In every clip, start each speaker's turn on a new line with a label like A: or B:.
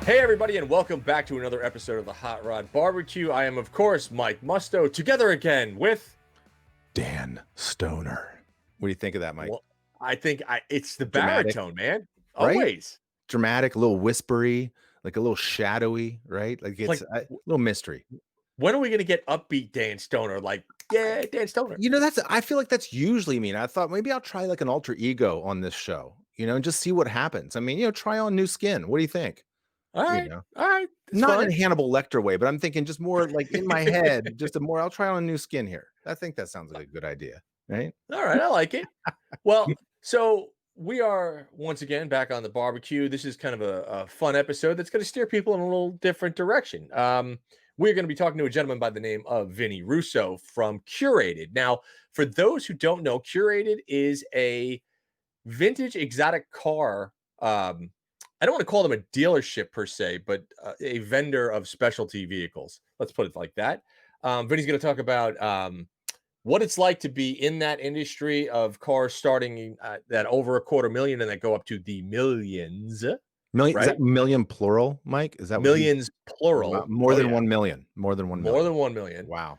A: Hey, everybody, and welcome back to another episode of the Hot Rod Barbecue. I am, of course, Mike Musto, together again with
B: Dan Stoner. What do you think of that, Mike?
A: well, I think it's the
B: Dramatic,
A: baritone, man.
B: right?
A: Always.
B: Dramatic, a little whispery, like a little shadowy, right? Like
A: Like,
B: it's a little mystery.
A: when are we going to get upbeat Dan Stoner? Like, yeah, Dan Stoner.
B: I feel like that's usually me. I thought maybe I'll try like an alter ego on this show, and just see what happens. I mean, try on new skin. What do you think?
A: All
B: You
A: right.
B: know,
A: All right. It's
B: Not in
A: fun.
B: a Hannibal Lecter way, but I'm thinking just more like in my head, I'll try on new skin here. I think that sounds like a good idea, right?
A: All right. I like it. Well, so we are once again back on the barbecue. This is kind of a fun episode that's going to steer people in a little different direction. We're going to be talking to a gentleman by the name of Vinny Russo from Curated. Now, for those who don't know, Curated is a vintage exotic car. I don't want to call them a dealership per se, but a vendor of specialty vehicles. Let's put it like that. Vinny's going to talk about what it's like to be in that industry of cars starting at over $250,000 and that go up to the millions,
B: Million, is that
A: right?
B: million plural, Mike? Is that what you
A: Millions plural.
B: more
A: Oh
B: than
A: yeah,
B: 1 million? More than 1
A: more
B: million.
A: than 1 million.
B: Wow.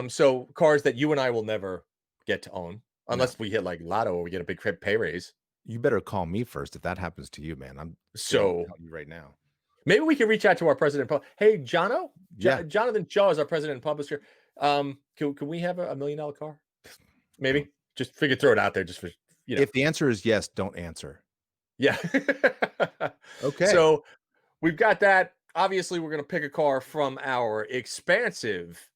A: So cars that you and I will never get to own
B: No.
A: unless we hit like Lotto or we get a big pay raise.
B: You better call me first if that happens to you, man. I'm gonna
A: So
B: tell you right now.
A: maybe we can reach out to our president. Hey,
B: Yeah.
A: Jonathan Shaw is our president and publisher. Can we have a $1 million car? Maybe just figure throw it out there just for
B: If the answer is yes, don't answer.
A: Yeah.
B: Okay.
A: So we've got that. Obviously, we're going to pick a car from our expansive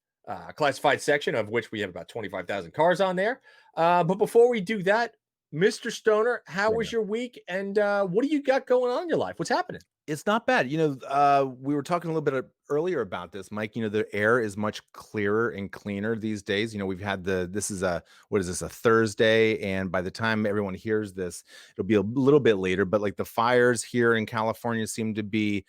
A: classified section, of which we have about 25,000 cars on there. But before we do that, Mr. Stoner, how
B: Bring it
A: was
B: on.
A: your week? And what do you got going on in your life? What's happening?
B: It's not bad. We were talking a little bit earlier about this, Mike. The air is much clearer and cleaner these days. We've had this is what is this, a Thursday? And by the time everyone hears this, it'll be a little bit later. But like the fires here in California seem to be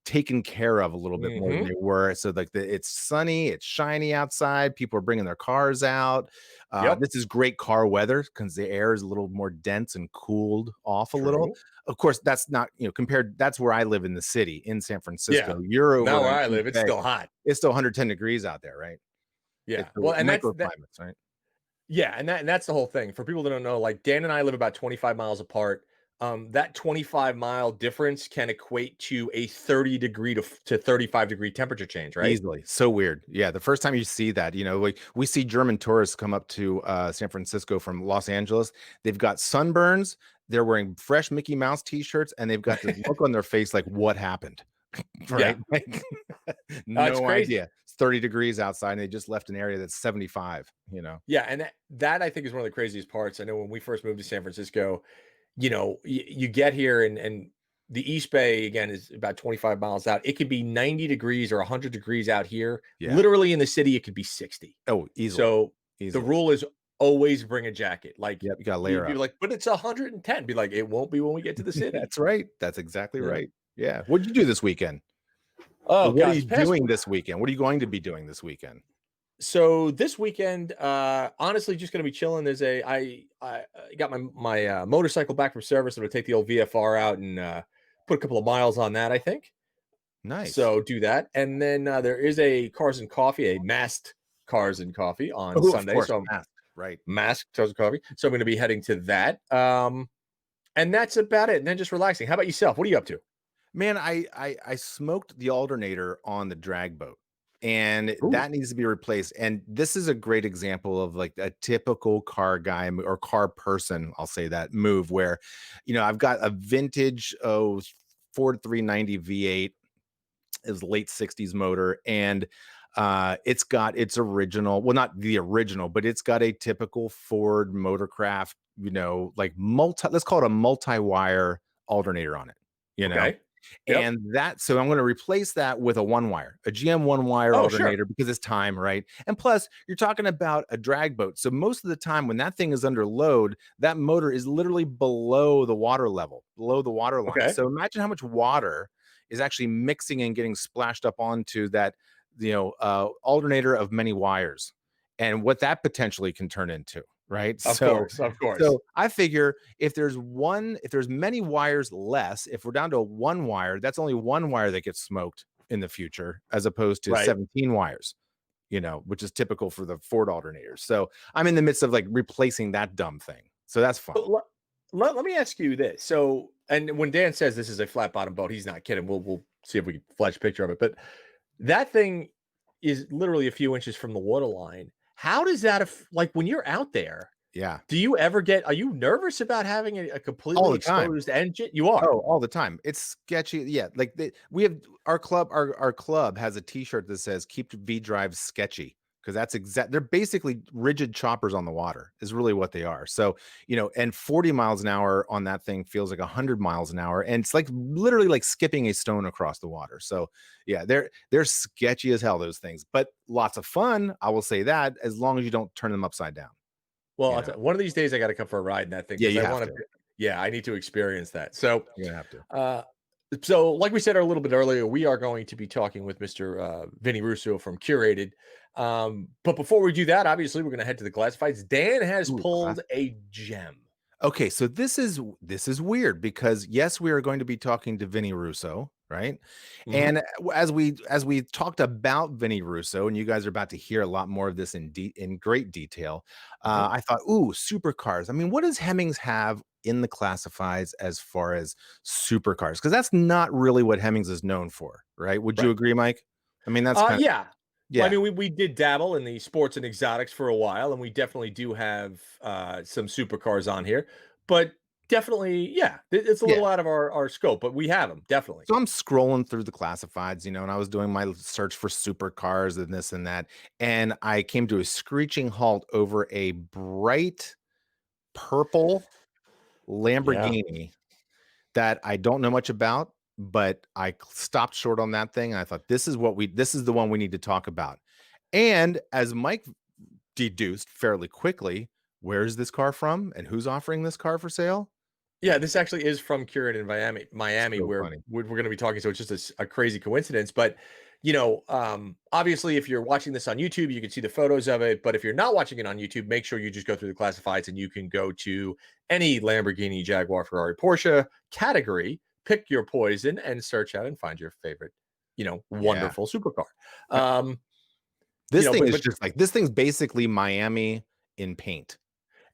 B: taken care of a little bit more than
A: Mm-hmm.
B: they were. So like it's sunny, it's shiny outside. People are bringing their cars out.
A: Yep.
B: This is great car weather because the air is a little more dense and cooled off a little.
A: True.
B: Of course, that's not, compared. That's where I live in the city in San
A: Yeah.
B: Francisco. You're over
A: Now where
B: on
A: I
B: East
A: live, it's
B: Bay.
A: still hot.
B: It's still 110 degrees out there, right?
A: Yeah.
B: It's the
A: Well, and that's that.
B: microclimates, right?
A: Yeah, and that's the whole thing. For people that don't know, like Dan and I live about 25 miles apart. That 25-mile difference can equate to a 30 degree to 35-degree temperature change, right?
B: Easily. So weird. Yeah. The first time you see that, like we see German tourists come up to San Francisco from Los Angeles. They've got sunburns. They're wearing fresh Mickey Mouse t-shirts, and they've got this look on their face like, what happened?
A: Yeah.
B: Right? Like,
A: It's
B: no
A: crazy.
B: idea. It's 30 degrees outside, and they just left an area that's 75.
A: Yeah, and that I think is one of the craziest parts. I know when we first moved to San Francisco, you get here and the East Bay again is about 25 miles out. It could be 90 degrees or 100 degrees out here.
B: Yeah.
A: Literally in the city, it could be 60.
B: Oh, easily.
A: So the
B: Easily.
A: rule is always bring a jacket. Like,
B: Yep, you gotta
A: you'd
B: layer
A: be
B: up.
A: like, but it's 110. Be like, it won't be when we get to the city.
B: That's right. That's exactly
A: Yeah.
B: right. Yeah. What did you do this weekend?
A: Oh,
B: Or what are
A: gosh.
B: you doing this weekend? What are you going to be doing this weekend?
A: So this weekend, honestly, just gonna be chilling. I got my motorcycle back from service. I'm gonna take the old VFR out and put a couple of miles on that, I think.
B: Nice.
A: So do that. And then there is a Cars and Coffee, a masked Cars and Coffee on
B: Oh, of
A: Sunday.
B: course,
A: So
B: masked, right.
A: masked Cars and Coffee. So I'm gonna be heading to that. And that's about it. And then just relaxing. How about yourself? What are you up to?
B: Man, I smoked the alternator on the drag boat, and
A: Ooh.
B: that needs to be replaced. And this is a great example of like a typical car guy or car person, I'll say, that move where, I've got a vintage Ford 390 V8. Is late 60s motor, and it's got its original, well, not the original, but it's got a typical Ford Motorcraft, like let's call it a multi-wire alternator on it,
A: Okay. Yep.
B: and so I'm going to replace that with a one wire, a GM one wire
A: Oh,
B: alternator,
A: sure.
B: because it's time, right? And plus, you're talking about a drag boat, so most of the time when that thing is under load, that motor is literally below the water level, below the water line.
A: Okay.
B: So imagine how much water is actually mixing and getting splashed up onto that, alternator of many wires, and what that potentially can turn into. right?
A: Of
B: So
A: course, of course.
B: so I figure if there's many wires less, if we're down to one wire, that's only one wire that gets smoked in the future, as opposed to
A: Right.
B: 17 wires, which is typical for the Ford alternators. So I'm in the midst of like replacing that dumb thing. So that's fun.
A: But let me ask you this. So, and when Dan says this is a flat bottom boat, he's not kidding. We'll see if we can flash a picture of it. But that thing is literally a few inches from the water line. How does that like when you're out there?
B: Yeah.
A: Do you ever get? Are you nervous about having a
B: All
A: completely
B: the time.
A: exposed engine? You are.
B: Oh, all the time. It's sketchy. Yeah, like we have our club has a T-shirt that says "Keep V drives sketchy" because that's exact. They're basically rigid choppers on the water. Is really what they are. So and 40 miles an hour on that thing feels like 100 miles an hour, and it's like literally like skipping a stone across the water. So yeah, they're sketchy as hell, those things, but lots of fun. I will say that, as long as you don't turn them upside down.
A: Well,
B: You know.
A: one of these days I got to come for a ride in that thing
B: Yeah,
A: because
B: you
A: I
B: have
A: want
B: to.
A: to. Yeah, I need to experience that. So,
B: You're gonna have to.
A: uh, like we said a little bit earlier, we are going to be talking with Mr. Vinny Russo from Curated. But before we do that, obviously we're going to head to the classifieds. Dan has
B: Ooh,
A: pulled a gem.
B: Okay, so this is weird because yes, we are going to be talking to Vinny Russo, right?
A: Hmm.
B: And as we talked about Vinny Russo, and you guys are about to hear a lot more of this in great detail.
A: Hmm.
B: I thought, ooh, supercars. I mean, what does Hemmings have in the classifieds as far as supercars? Because that's not really what Hemmings is known for, right? Would you
A: Right.
B: agree, Mike? I mean, that's kind of
A: Yeah. Well, I
B: yeah,
A: mean, we did dabble in the sports and exotics for a while, and we definitely do have some supercars on here. But definitely, yeah, it's a
B: yeah.
A: little out of our scope, but we have them definitely.
B: So I'm scrolling through the classifieds, and I was doing my search for supercars and this and that, and I came to a screeching halt over a bright purple
A: Yeah.
B: Lamborghini that I don't know much about, but I stopped short on that thing, and I thought this is the one we need to talk about. And as Mike deduced fairly quickly, where is this car from and who's offering this car for sale?
A: Yeah, this actually is from Curated in Miami,
B: So
A: where
B: funny.
A: we're going to be talking. So it's just a crazy coincidence. But obviously, if you're watching this on YouTube, you can see the photos of it. But if you're not watching it on YouTube, make sure you just go through the classifieds, and you can go to any Lamborghini, Jaguar, Ferrari, Porsche category, pick your poison, and search out and find your favorite,
B: Yeah.
A: wonderful supercar. Um,
B: This thing is
A: but
B: just like this thing's basically Miami in paint,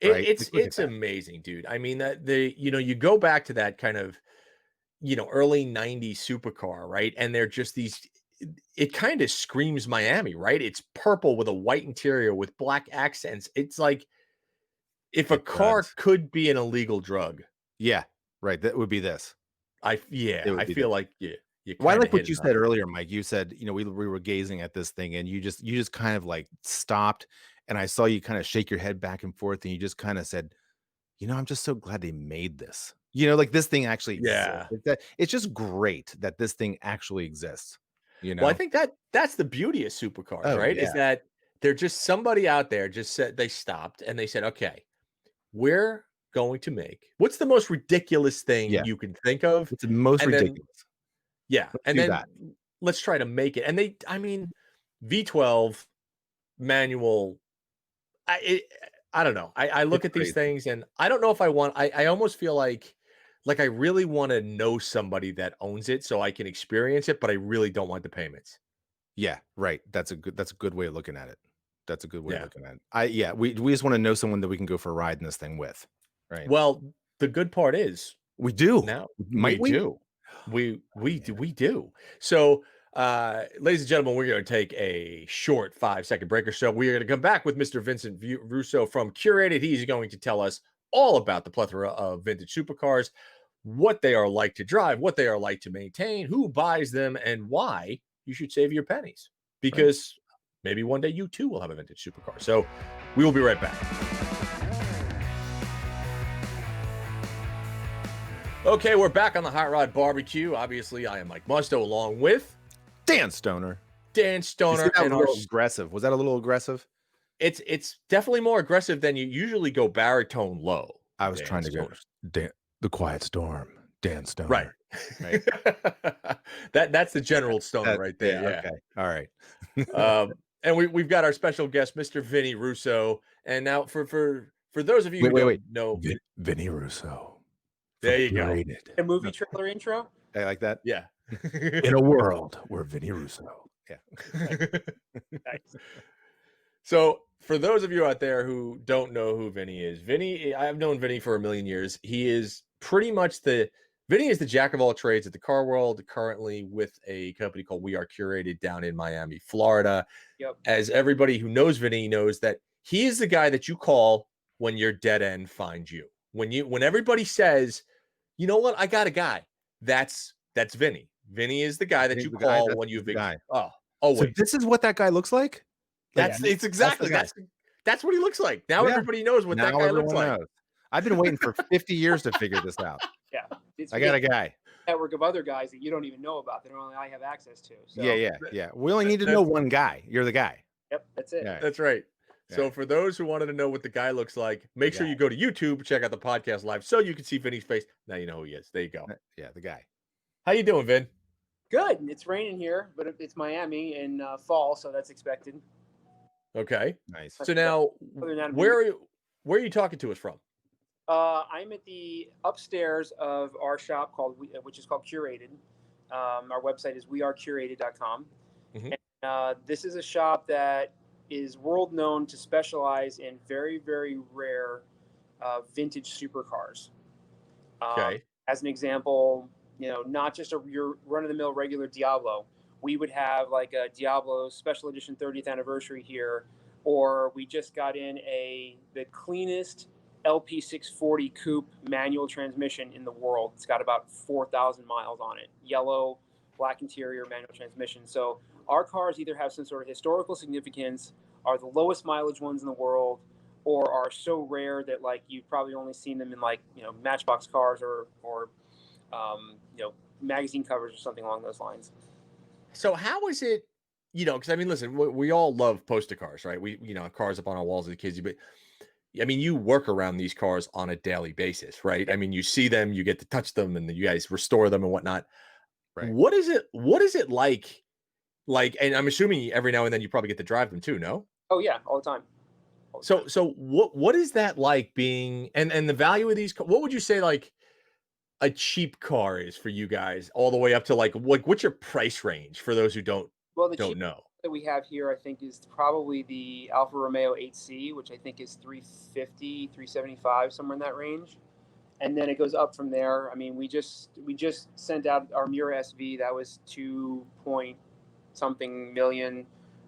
B: right? Like, look at
A: it's
B: that.
A: amazing, dude. I mean that you go back to that kind of early 90s supercar, right? And they're just these it kind of screams Miami, right? It's purple with a white interior with black accents. It's like if a
B: It
A: car
B: does.
A: could be an illegal drug.
B: Yeah, right, that would be this. It
A: Yeah,
B: would
A: I
B: be this.
A: feel like you
B: Well, I
A: kind of
B: like
A: hit
B: what
A: it
B: you
A: on
B: said
A: the.
B: earlier, Mike. You said, we were gazing at this thing and you just kind of like stopped, and I saw you kind of shake your head back and forth, and you just kind of said, I'm just so glad they made this. Like this thing actually exists.
A: Yeah.
B: It's just great that this thing actually exists, you
A: Well, I
B: know?
A: think that's the beauty of supercars,
B: Oh,
A: right?
B: yeah.
A: Is that they're just somebody out there just said they stopped and they said, "Okay, we're going to make what's the most ridiculous thing
B: Yeah.
A: you can think of?"
B: It's the most
A: And then
B: ridiculous.
A: yeah,
B: Let's
A: and
B: do
A: then
B: that.
A: let's try to make it. And I mean, V12 manual. I don't know. I look
B: It's
A: at these
B: crazy.
A: things and I don't know if I want. I almost feel like I really want to know somebody that owns it so I can experience it, but I really don't want the payments.
B: Yeah, right. That's a good way of looking at it. That's a good way of
A: Yeah.
B: looking at it. Yeah, we just wanna know someone that we can go for a ride in this thing with, right?
A: Well, the good part is
B: We do.
A: now we
B: Might we?
A: do.
B: Oh, man.
A: We do. So, ladies and gentlemen, we're going to take a short 5-second break or so. We are going to come back with Mr. Vincent Russo from Curated. He's going to tell us all about the plethora of vintage supercars, what they are like to drive, what they are like to maintain, who buys them, and why you should save your pennies.
B: Right.
A: Because maybe one day you too will have a vintage supercar. So, we will be right back. Okay, we're back on the Hot Rod Barbecue. Obviously, I am Mike Musto along with
B: Dan Stoner.
A: Dan
B: You see
A: Stoner
B: that was
A: and
B: a little aggressive. Was that a little aggressive?
A: it's definitely more aggressive than you usually go baritone low,
B: I was
A: Dan
B: trying to go
A: Stoner.
B: Dan The Quiet Storm, Dan
A: Right.
B: Stoner, right?
A: That's the general stoner right there.
B: Yeah,
A: Yeah.
B: okay. All right.
A: And we've got our special guest, Mr. Vinny Russo. And now for For those of you
B: Wait,
A: who
B: wait,
A: don't
B: wait.
A: know,
B: Vinny Russo from
A: there you go.
B: Curated.
C: A movie
B: No,
C: trailer intro?
B: I like that.
A: Yeah.
B: In a world where Vinny Russo. Yeah.
C: Nice.
A: So, for those of you out there who don't know who Vinny is, Vinny, I've known Vinny for a million years. He is pretty much Vinny is the jack of all trades at the car world, currently with a company called We Are Curated down in Miami, Florida.
C: Yep.
A: As everybody who knows Vinny knows that he is the guy that you call when your dead end finds you. When everybody says, you know what, I got a guy, that's Vinny. Vinny is the guy that
B: He's
A: you
B: the guy.
A: call
B: That's
A: when
B: he's
A: you've
B: the
A: been
B: guy.
A: always.
B: So this is what that guy looks like? Like,
C: Yeah.
A: It's
B: the
A: exactly
B: guy.
A: that's what he looks like. Now
B: Yeah.
A: everybody knows what that
B: Now
A: guy looks
B: everyone
A: like.
B: knows. I've been waiting for 50 years to figure this out.
C: Yeah. It's
B: I got a guy.
C: network of other guys that you don't even know about that only I have access to. So
B: Yeah. We only need to
A: That's-
B: know one guy. You're the guy.
C: yep, that's it.
B: Yeah.
A: That's right. So
B: Yeah.
A: for those who wanted to know what the guy looks like, make sure
B: guy.
A: you go to YouTube, check out the podcast live so you can see Vinny's face. Now you know who he is. There you go.
B: Yeah, the guy.
A: How you doing, Vin?
C: Good. It's raining here, but it's Miami in fall, so that's expected.
A: Okay.
B: Nice.
A: So now
C: Other than that,
A: where are you talking to us from?
C: I'm at the upstairs of our shop which is called Curated. Our website is wearecurated.com.
A: Mhm.
C: And this is a shop that is world known to specialize in very, very rare vintage supercars.
A: Okay.
C: As an example, not just your run-of-the-mill regular Diablo. We would have like a Diablo special edition 30th anniversary here, or we just got in the cleanest LP640 coupe manual transmission in the world. It's got about 4,000 miles on it. Yellow, black interior, manual transmission. So our cars either have some sort of historical significance, are the lowest mileage ones in the world, or are so rare that like you've probably only seen them in like Matchbox cars or magazine covers or something along those lines.
A: So how is it, because I mean, listen, we all love poster cars, right? We, cars up on our walls as kids, but I mean, you work around these cars on a daily basis, right? I mean, you see them, you get to touch them, and then you guys restore them and whatnot.
B: Right.
A: What is it like? Like, and I'm assuming every now and then you probably get to drive them too, no?
C: Oh yeah, all the time.
A: So what is that like being and the value of these? What would you say like a cheap car is for you guys, all the way up to like what's your price range for those who don't
C: the
A: don't
C: cheapest
A: know?
C: that we have here, I think, is probably the Alfa Romeo 8C, which I think is 350, 375, somewhere in that range. And then it goes up from there. I mean, we just sent out our Mura SV. That was 2 point something million.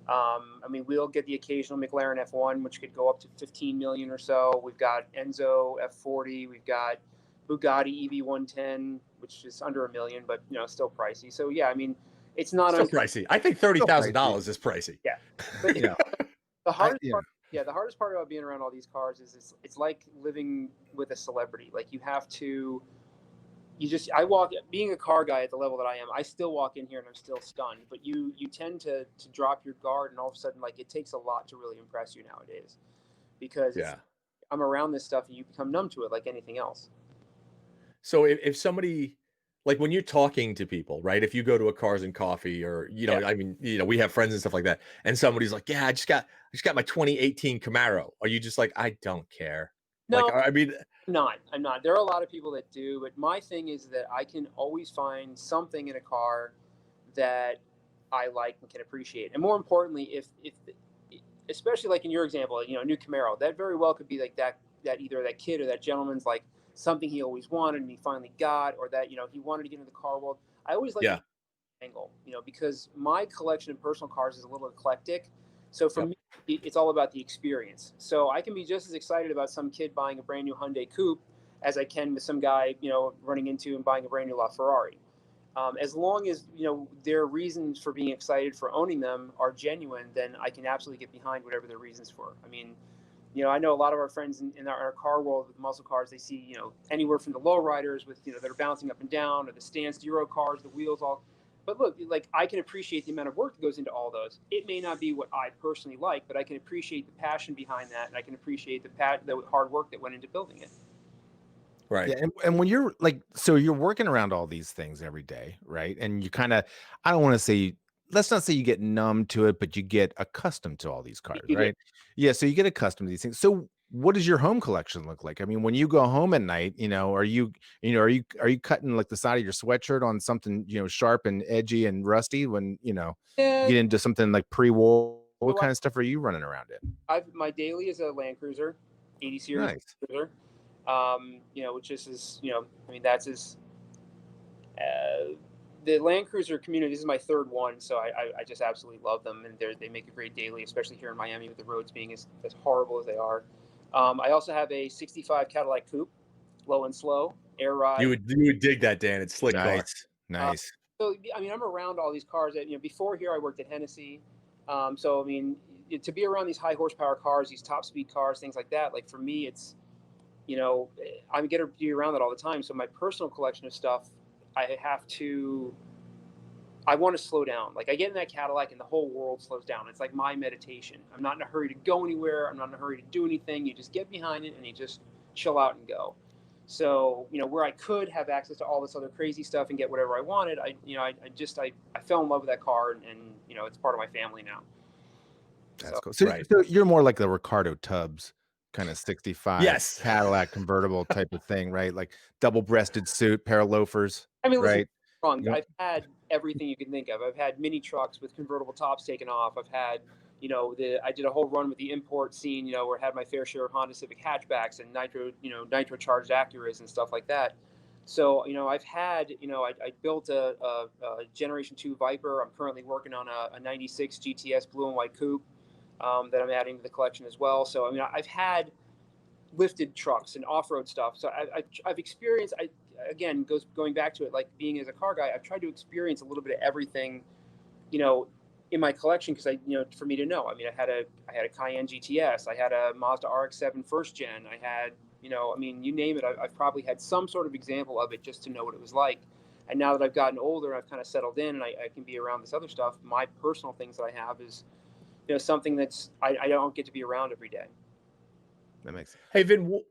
C: I mean, we'll get the occasional McLaren F1, which could go up to 15 million or so. We've got Enzo F40. We've got Bugatti EV110, which is under $1 million, but still pricey. So yeah, I mean, it's not
A: Still pricey. I think $30,000 is pricey.
C: Yeah, but
B: Yeah.
C: the hardest part. Yeah, the hardest part about being around all these cars is it's like living with a celebrity. Like being a car guy at the level that I am, I still walk in here and I'm still stunned. But you tend to drop your guard, and all of a sudden, like, it takes a lot to really impress you nowadays, because I'm around this stuff and you become numb to it like anything else.
A: So if somebody, like when you're talking to people, right? If you go to a Cars and Coffee or, I mean, we have friends and stuff like that. And somebody's like, yeah, I just got my 2018 Camaro. Are you just like, I don't care?
C: No,
A: like, I mean,
C: I'm not. There are a lot of people that do, but my thing is that I can always find something in a car that I like and can appreciate. And more importantly, if especially like in your example, a new Camaro, that very well could be like that either that kid or that gentleman's like something he always wanted and he finally got, or that he wanted to get into the car world. I always like the angle, because my collection of personal cars is a little eclectic. So for me, it's all about the experience. So I can be just as excited about some kid buying a brand new Hyundai Coupe as I can with some guy, running into and buying a brand new LaFerrari. As long as their reasons for being excited for owning them are genuine, then I can absolutely get behind whatever their reasons for. I mean, I know a lot of our friends in our car world with muscle cars. They see anywhere from the lowriders with that are bouncing up and down, or the stance Euro cars, the wheels all. But look, like, I can appreciate the amount of work that goes into all those. It may not be what I personally like, but I can appreciate the passion behind that, and I can appreciate the hard work that went into building it.
A: right.
B: Yeah, and when you're like, so you're working around all these things every day, right? And you kind of, I don't want to say, let's not say you get numb to it, but you get accustomed to all these cars,
C: You do.
B: right? Yeah, so you get accustomed to these things. So what does your home collection look like? I mean, when you go home at night, are you cutting like the side of your sweatshirt on something, sharp and edgy and rusty when, you
C: Yeah.
B: get into something like pre-war? What
C: So
B: kind of stuff are you running around in?
C: my daily is a Land Cruiser, 80 series
B: Nice.
C: Cruiser. Which is I mean that's as uh, the Land Cruiser community. This is my third one, so I just absolutely love them, and they make a great daily, especially here in Miami with the roads being as horrible as they are. I also have a '65 Cadillac Coupe, low and slow, air ride.
A: You would dig that, Dan. It's a slick car.
B: Nice.
C: Uh,
B: Nice.
C: so I mean, I'm around all these cars. That before here I worked at Hennessey. So I mean, to be around these high horsepower cars, these top speed cars, things like that. Like for me, it's I'm going to be around that all the time. So my personal collection of stuff, I have to. I want to slow down. Like I get in that Cadillac and the whole world slows down. It's like my meditation. I'm not in a hurry to go anywhere. I'm not in a hurry to do anything. You just get behind it and you just chill out and go. So, where I could have access to all this other crazy stuff and get whatever I wanted, I fell in love with that car and it's part of my family now.
B: That's
C: So,
B: cool. So,
A: Right.
B: so you're more like the Ricardo Tubbs kind of 65
A: Yes.
B: Cadillac convertible type of thing, right? Like double-breasted suit, pair of loafers,
C: I mean, listen,
B: right?
C: wrong.
B: Yep.
C: I've had everything you can think of. I've had mini trucks with convertible tops taken off. I've had, I did a whole run with the import scene, where I had my fair share of Honda Civic hatchbacks and nitro charged Acuras and stuff like that. So, I've had, I built a Generation 2 Viper. I'm currently working on a 96 GTS blue and white coupe that I'm adding to the collection as well. So, I mean, I've had lifted trucks and off-road stuff. So I've experienced. Again going back to it, like being as a car guy, I've tried to experience a little bit of everything, you know, in my collection because for me to know. I mean, I had a Cayenne GTS, I had a Mazda RX-7 first gen, I had I mean, you name it. I've probably had some sort of example of it just to know what it was like. And now that I've gotten older, I've kind of settled in, and I can be around this other stuff. My personal things that I have is something that's I don't get to be around every day.
B: That makes sense.
A: Hey, Vin.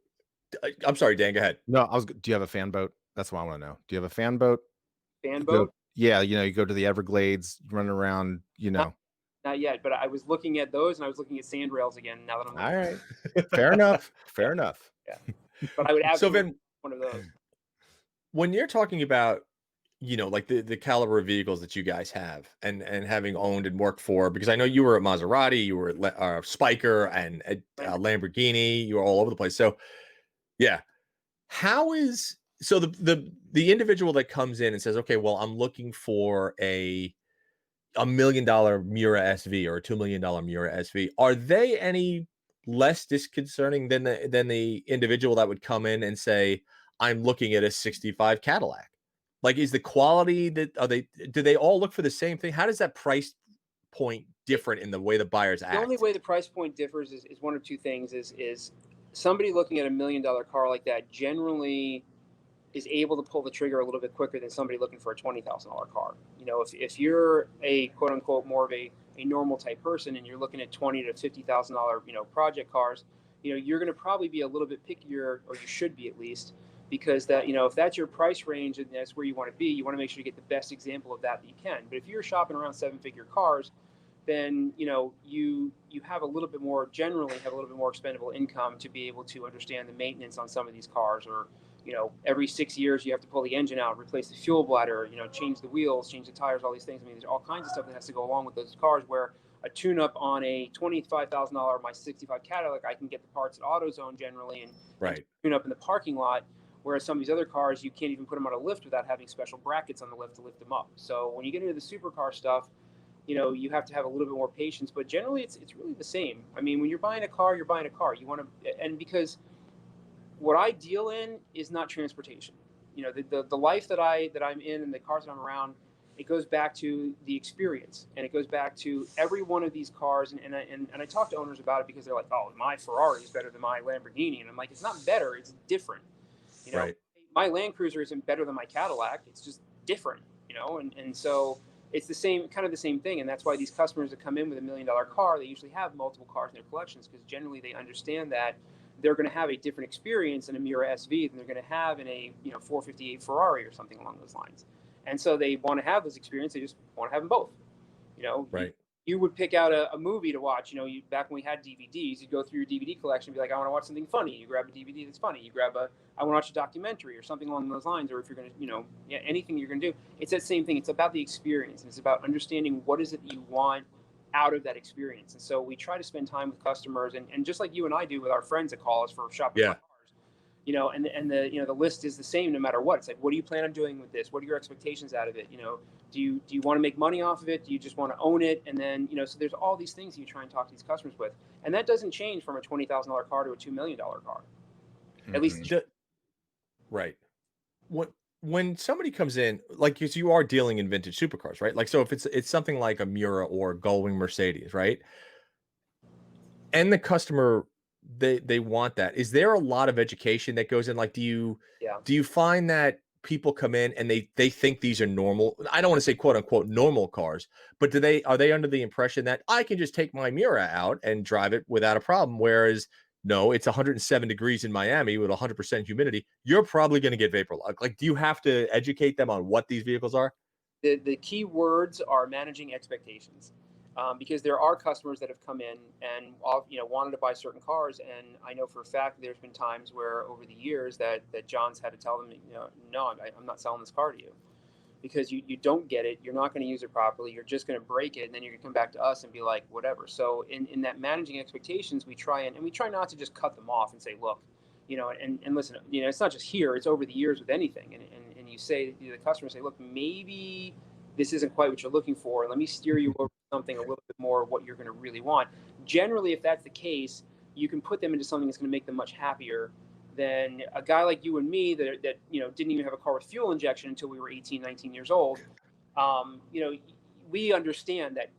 A: I'm sorry, Dan. Go ahead.
B: No, do you have a fan boat? That's what I want to know. Do you have a fan boat?
C: Fan
B: You go,
C: boat.
B: yeah, you go to the Everglades, run around.
C: Not yet, but I was looking at those and I was looking at sand rails again. Now that I'm
B: All
C: looking,
B: right. Fair enough. Fair enough.
C: yeah, but I would
A: So,
C: absolutely
A: Vin,
C: one of those.
A: when you're talking about, like the caliber of vehicles that you guys have and having owned and worked for, because I know you were at Maserati, you were at Spyker and at Lamborghini, you were all over the place. So, yeah, how is so the individual that comes in and says, okay, well, I'm looking for a $1 million Mura SV or a $2 million Mura SV. Are they any less disconcerting than the individual that would come in and say, I'm looking at a 65 Cadillac? Like, is the quality do they all look for the same thing? How does that price point different in the way the buyers
C: The only
A: act?
C: way the price point differs is one of two things: is somebody looking at $1 million car like that generally is able to pull the trigger a little bit quicker than somebody looking for a $20,000 car. If you're a quote unquote more of a normal type person and you're looking at $20,000 to $50,000 project cars, you're going to probably be a little bit pickier, or you should be at least, because that if that's your price range and that's where you want to be, you want to make sure you get the best example of that you can. But if you're shopping around seven-figure cars, then you have a little bit more, generally have a little bit more expendable income to be able to understand the maintenance on some of these cars. Or every 6 years you have to pull the engine out, replace the fuel bladder, change the wheels, change the tires, all these things. I mean, there's all kinds of stuff that has to go along with those cars, where a tune-up on a $25,000 my 65 Cadillac, I can get the parts at AutoZone generally and
A: Right.
C: tune up in the parking lot. Whereas some of these other cars, you can't even put them on a lift without having special brackets on the lift to lift them up. So when you get into the supercar stuff, you have to have a little bit more patience, but generally it's really the same. I mean, when you're buying a car, you're buying a car. You want to, and because what I deal in is not transportation. The life that I'm in and the cars that I'm around, it goes back to the experience, and it goes back to every one of these cars. And I talk to owners about it because they're like, oh, my Ferrari is better than my Lamborghini, and I'm like, it's not better, it's different.
A: Right.
C: My Land Cruiser isn't better than my Cadillac, it's just different. And so it's kind of the same thing. And that's why these customers that come in with $1 million car, they usually have multiple cars in their collections, because generally they understand that they're going to have a different experience in a Mura SV than they're going to have in a 458 Ferrari or something along those lines. And so they want to have this experience. They just want to have them both.
A: Right.
C: you would pick out a movie to watch. You know, back when we had DVDs, you'd go through your DVD collection and be like, I want to watch something funny. You grab a DVD that's funny. You grab I want to watch a documentary or something along those lines. Or if you're going to, you know, anything you're going to do, it's that same thing. It's about the experience. And it's about understanding what is it that you want out of that experience. And so we try to spend time with customers, and just like you and I do with our friends that call us for shopping for cars. You know, and the you know, the list is the same no matter what. It's like, what do you plan on doing with this? What are your expectations out of it? You know, do you want to make money off of it? Do you just want to own it? And then, you know, so there's all these things you try and talk to these customers with, and that doesn't change from a $20,000 car to a $2 million car. At least,
A: right. When somebody comes in, like, because you are dealing in vintage supercars, right? Like, so if it's something like a Mura or Gullwing Mercedes, right? And the customer, they want that. Is there a lot of education that goes in? Like, do you find that people come in and they think these are normal? I don't want to say quote unquote normal cars, but are they under the impression that I can just take my Mura out and drive it without a problem? Whereas no, it's 107 degrees in Miami with 100% humidity. You're probably going to get vapor lock. Like, do you have to educate them on what these vehicles are?
C: the key words are managing expectations. Because there are customers that have come in and, you know, wanted to buy certain cars, and I know for a fact there's been times where over the years that John's had to tell them, you know, no, I'm not selling this car to you because you don't get it, you're not going to use it properly, you're just going to break it, and then you're going to come back to us and be like, whatever. So in that managing expectations, we try not to just cut them off and say, look, you know, and listen, you know, it's not just here, it's over the years with anything, and you say to the customer, say, look, maybe this isn't quite what you're looking for. Let me steer you over something a little bit more of what you're going to really want. Generally, if that's the case, you can put them into something that's going to make them much happier than a guy like you and me that you know, didn't even have a car with fuel injection until we were 18, 19 years old. You know, we understand that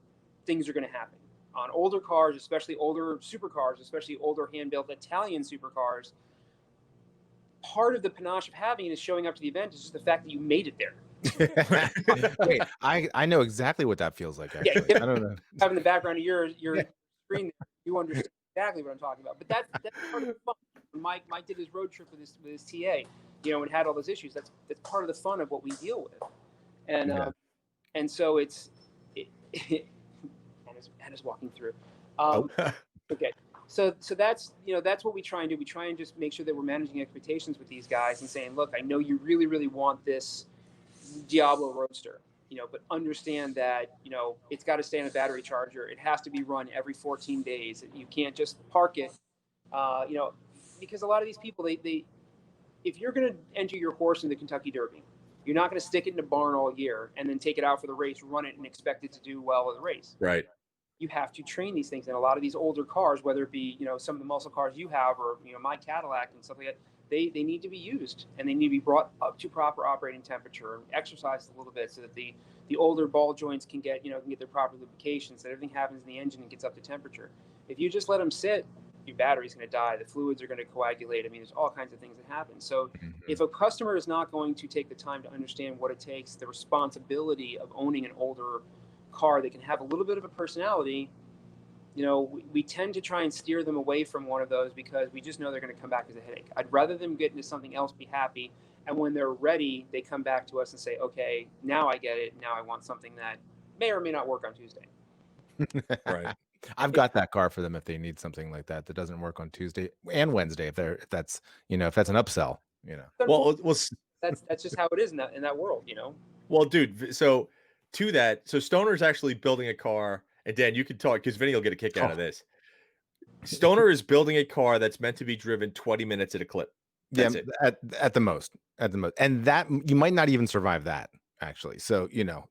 C: things are going to happen on older cars, especially older supercars, especially older hand-built Italian supercars. Part of the panache of having it is showing up to the event is just the fact that you made it there.
B: Wait, I know exactly what that feels like. Actually, I don't know.
C: Having the background of your screen, you understand exactly what I'm talking about. But that's part of the fun. When Mike did his road trip with his TA, you know, and had all those issues. That's part of the fun of what we deal with. And so it's Anna's walking through. Okay. So that's, you know, that's what we try and do. We try and just make sure that we're managing expectations with these guys and saying, look, I know you really, really want this Diablo Roadster, you know, but understand that, you know, it's got to stay on a battery charger. It has to be run every 14 days. You can't just park it, you know, because a lot of these people, they if you're going to enter your horse in the Kentucky Derby, you're not going to stick it in a barn all year and then take it out for the race, run it, and expect it to do well in the race.
A: Right.
C: You have to train these things. And a lot of these older cars, whether it be, you know, some of the muscle cars you have, or, you know, my Cadillac and stuff like that, they need to be used, and they need to be brought up to proper operating temperature and exercised a little bit so that the older ball joints can get their proper lubrication, so that everything happens in the engine and gets up to temperature. If you just let them sit, your battery's going to die. The fluids are going to coagulate. I mean, there's all kinds of things that happen. So if a customer is not going to take the time to understand what it takes, the responsibility of owning an older car that can have a little bit of a personality, you know, we tend to try and steer them away from one of those because we just know they're going to come back as a headache. I'd rather them get into something else, be happy, and when they're ready, they come back to us and say, okay, now I get it. Now I want something that may or may not work on Tuesday.
A: Right.
B: I've got that car for them if they need something like that doesn't work on Tuesday and Wednesday, if that's an upsell, you know.
A: Well,
C: that's just how it is in that world, you know.
A: Well, dude, so to that, so Stoner's actually building a car, and Dan, you can talk because Vinny will get a kick out of this. Stoner is building a car that's meant to be driven 20 minutes at a clip. That's it.
B: At the most, and that you might not even survive that, actually. So, you know.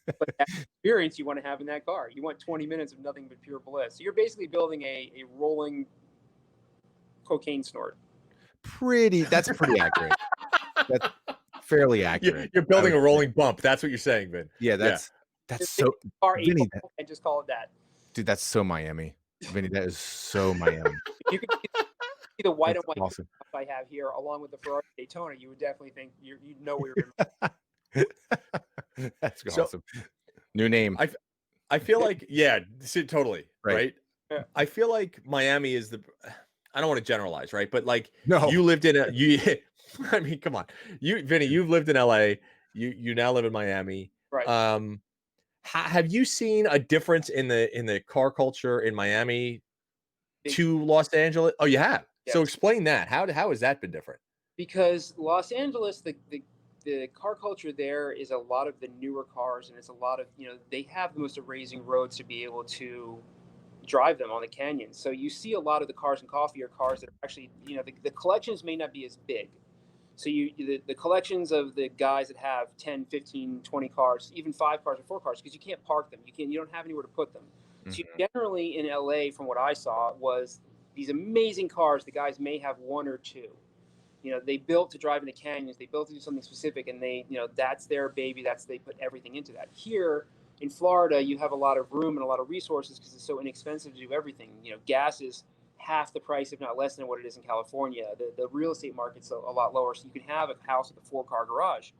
C: But that experience you want to have in that car, you want 20 minutes of nothing but pure bliss. So you're basically building a rolling cocaine snort.
B: That's pretty accurate. That's fairly accurate.
A: You're building a rolling bump. That's what you're saying, Vin.
B: Yeah, that's so Vinny,
C: I just call it that.
B: Dude, that's so Miami. Vinny, that is so Miami.
C: You can see the white and white
B: awesome.
C: I have here, along with the Ferrari Daytona. You would definitely think you know where you're going.
B: That's awesome. New name.
A: I feel like, yeah, totally. Right.
C: Yeah.
A: I feel like Miami is I don't want to generalize, right? But like,
B: no,
A: you lived in I mean, come on, Vinny, you've lived in LA. You now live in Miami.
C: Right.
A: Have you seen a difference in the car culture in Miami
C: Big,
A: to Los Angeles? Oh, you have. So
C: yes.
A: explain that. How has that been different?
C: Because Los Angeles, the car culture there is a lot of the newer cars, and it's a lot of, they have the most amazing roads to be able to drive them on the canyons. So you see a lot of the cars and coffee are cars that are actually, the collections may not be as big. So the collections of the guys that have 10, 15, 20 cars, even 5 cars or 4 cars, because you can't park them. You don't have anywhere to put them. So
B: Mhm.
C: generally in LA, from what I saw, was these amazing cars. The guys may have one or two. They built to drive in the canyons. They built to do something specific, and that's their baby. They put everything into that. Here in Florida, you have a lot of room and a lot of resources because it's so inexpensive to do everything. Gas is half the price, if not less than what it is in California. The real estate market's a lot lower, so you can have a house with a 4-car garage.